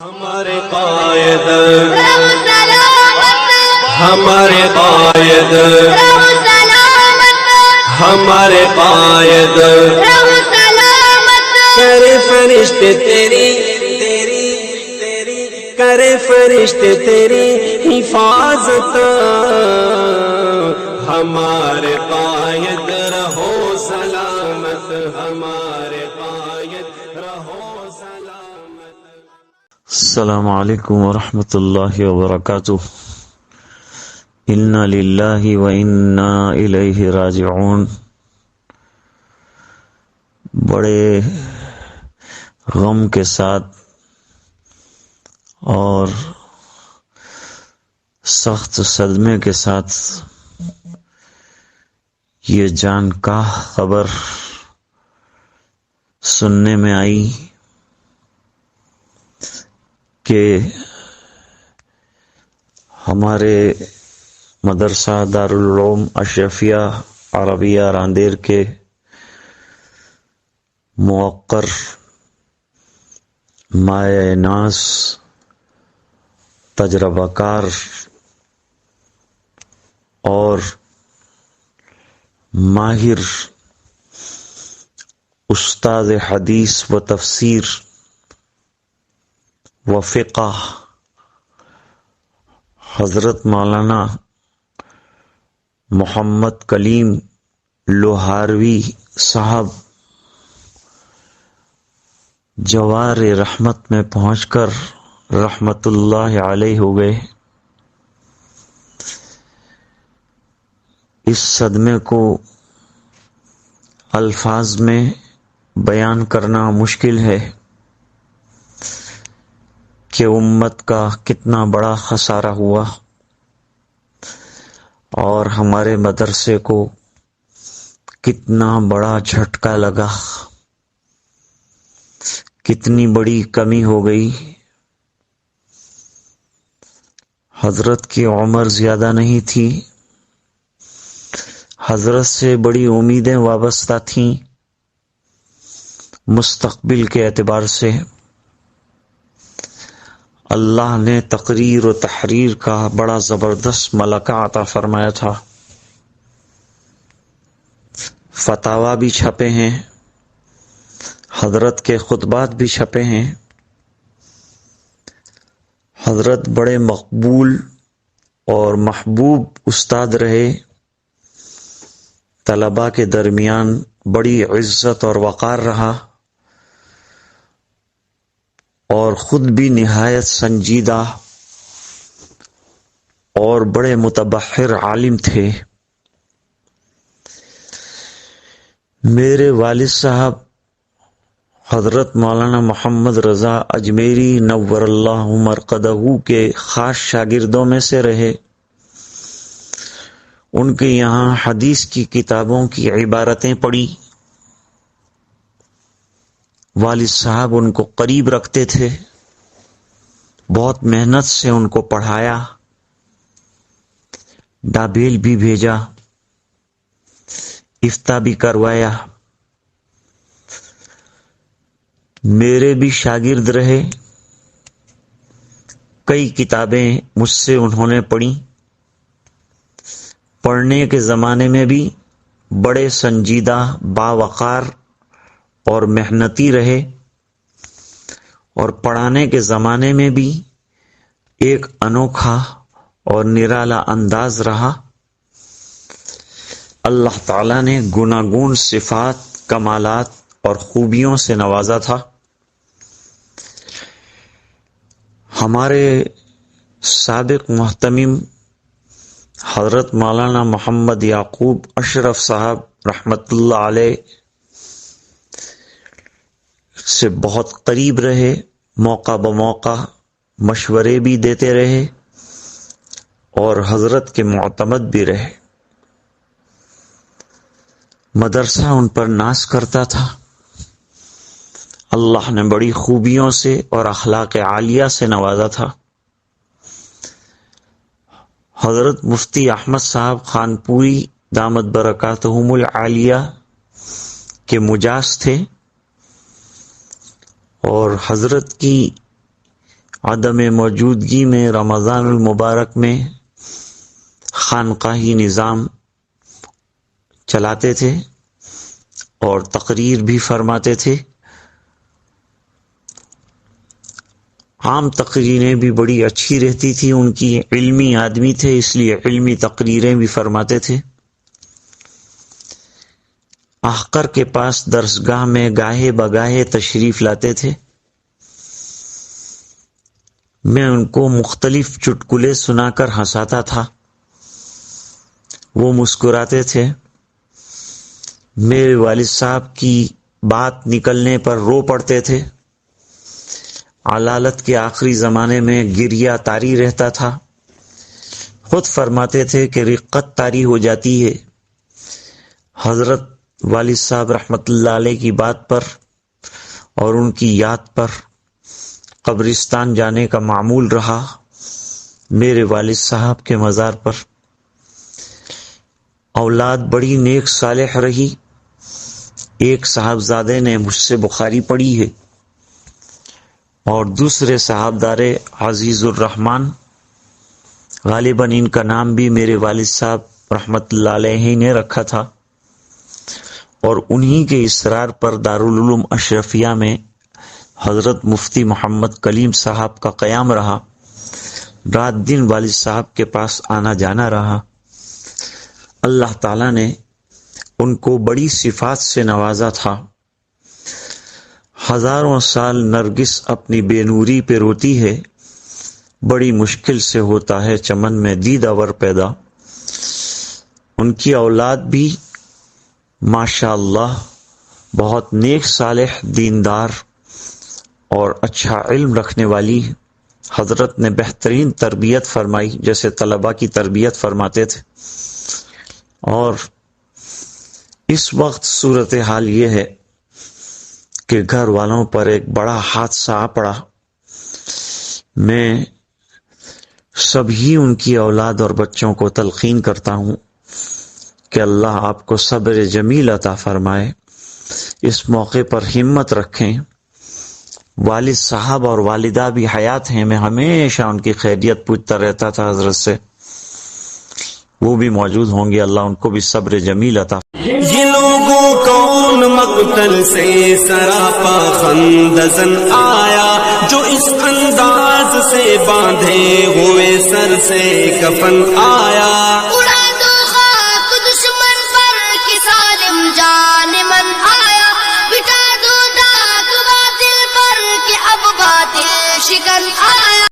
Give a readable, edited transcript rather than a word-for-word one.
ہمارے قائد ہمارے قائد ہمارے قائد کرے فرشتے تیری کرے فرشتے تیری حفاظت ہمارے قائد رہو سلامت ہمارے قائد رہو سلامت۔ السلام علیکم ورحمۃ اللہ وبرکاتہ۔ انا للہ و انا الیہ راجعون۔ بڑے غم کے ساتھ اور سخت صدمے کے ساتھ یہ جان کا خبر سننے میں آئی کہ ہمارے مدرسہ دارالعلوم اشرفیہ عربیہ راندیر کے موقر مائع ناز تجربہ کار اور ماہر استاد حدیث و تفسیر و فقہ حضرت مولانا محمد کلیم لوہاروی صاحب جوار رحمت میں پہنچ کر رحمت اللہ علیہ ہو گئے۔ اس صدمے کو الفاظ میں بیان کرنا مشکل ہے کہ امت کا کتنا بڑا خسارہ ہوا اور ہمارے مدرسے کو کتنا بڑا جھٹکا لگا، کتنی بڑی کمی ہو گئی۔ حضرت کی عمر زیادہ نہیں تھی، حضرت سے بڑی امیدیں وابستہ تھیں مستقبل کے اعتبار سے۔ اللہ نے تقریر و تحریر کا بڑا زبردست ملکہ عطا فرمایا تھا۔ فتاوی بھی چھپے ہیں، حضرت کے خطبات بھی چھپے ہیں۔ حضرت بڑے مقبول اور محبوب استاد رہے، طلباء کے درمیان بڑی عزت اور وقار رہا، اور خود بھی نہایت سنجیدہ اور بڑے متبحر عالم تھے۔ میرے والد صاحب حضرت مولانا محمد رضا اجمیری نور اللہ مرقدہ کے خاص شاگردوں میں سے رہے۔ ان کے یہاں حدیث کی کتابوں کی عبارتیں پڑھی۔ والد صاحب ان کو قریب رکھتے تھے، بہت محنت سے ان کو پڑھایا، ڈابیل بھی بھیجا، افتاء بھی کروایا۔ میرے بھی شاگرد رہے، کئی کتابیں مجھ سے انہوں نے پڑھی۔ پڑھنے کے زمانے میں بھی بڑے سنجیدہ، باوقار اور محنتی رہے، اور پڑھانے کے زمانے میں بھی ایک انوکھا اور نرالا انداز رہا۔ اللہ تعالیٰ نے گناگون صفات، کمالات اور خوبیوں سے نوازا تھا۔ ہمارے سابق محتمم حضرت مولانا محمد یعقوب اشرف صاحب رحمت اللہ علیہ سے بہت قریب رہے، موقع بموقع مشورے بھی دیتے رہے اور حضرت کے معتمد بھی رہے۔ مدرسہ ان پر ناز کرتا تھا۔ اللہ نے بڑی خوبیوں سے اور اخلاق عالیہ سے نوازا تھا۔ حضرت مفتی احمد صاحب خانپوری دامت برکاتہم العالیہ کے مجاز تھے، اور حضرت کی عدم موجودگی میں رمضان المبارک میں خانقاہی نظام چلاتے تھے اور تقریر بھی فرماتے تھے. عام تقریریں بھی بڑی اچھی رہتی تھی ان کی، علمی آدمی تھے اس لیے علمی تقریریں بھی فرماتے تھے. احقر کے پاس درسگاہ میں گاہے بگاہے تشریف لاتے تھے. میں ان کو مختلف چٹکلے سنا کر ہنساتا تھا، وہ مسکراتے تھے. میرے والد صاحب کی بات نکلنے پر رو پڑتے تھے. علالت کے آخری زمانے میں گریہ طاری رہتا تھا. خود فرماتے تھے کہ رقت طاری ہو جاتی ہے. حضرت والد صاحب رحمت اللہ علیہ کی بات پر اور ان کی یاد پر قبرستان جانے کا معمول رہا. میرے والد صاحب کے مزار پر اولاد بڑی نیک صالح رہی. ایک صاحبزادے نے مجھ سے بخاری پڑھی ہے اور دوسرے صاحبدار عزیز الرحمن، غالباً ان کا نام بھی میرے والد صاحب رحمت اللہ علیہ نے رکھا تھا، اور انہی کے اصرار پر دارالعلوم اشرفیہ میں حضرت مفتی محمد کلیم صاحب کا قیام رہا. رات دن والد صاحب کے پاس آنا جانا رہا. اللہ تعالیٰ نے ان کو بڑی صفات سے نوازا تھا. ہزاروں سال نرگس اپنی بے نوری پہ روتی ہے، بڑی مشکل سے ہوتا ہے چمن میں دیدہ ور پیدا. ان کی اولاد بھی ماشاء اللہ بہت نیک صالح، دیندار اور اچھا علم رکھنے والی. حضرت نے بہترین تربیت فرمائی، جیسے طلباء کی تربیت فرماتے تھے. اور اس وقت صورتحال یہ ہے کہ گھر والوں پر ایک بڑا حادثہ آ پڑا. میں سبھی ان کی اولاد اور بچوں کو تلقین کرتا ہوں کہ اللہ آپ کو صبر جمیل عطا فرمائے. اس موقع پر ہمت رکھیں. والد صاحب اور والدہ بھی حیات ہیں، میں ہمیشہ ان کی خیریت پوچھتا رہتا تھا حضرت سے، وہ بھی موجود ہوں گے. اللہ ان کو بھی صبر جمیل عطا. یہ لوگوں کون مقتل سے سراپا خندزن آیا، جو اس انداز سے باندھے ہوئے سر سے کفن آیا. اڑا دو خاک دشمن پر کہ ظالم جان من آیا، بٹا دو داغ باطل پر کہ اب باطل شکن آیا.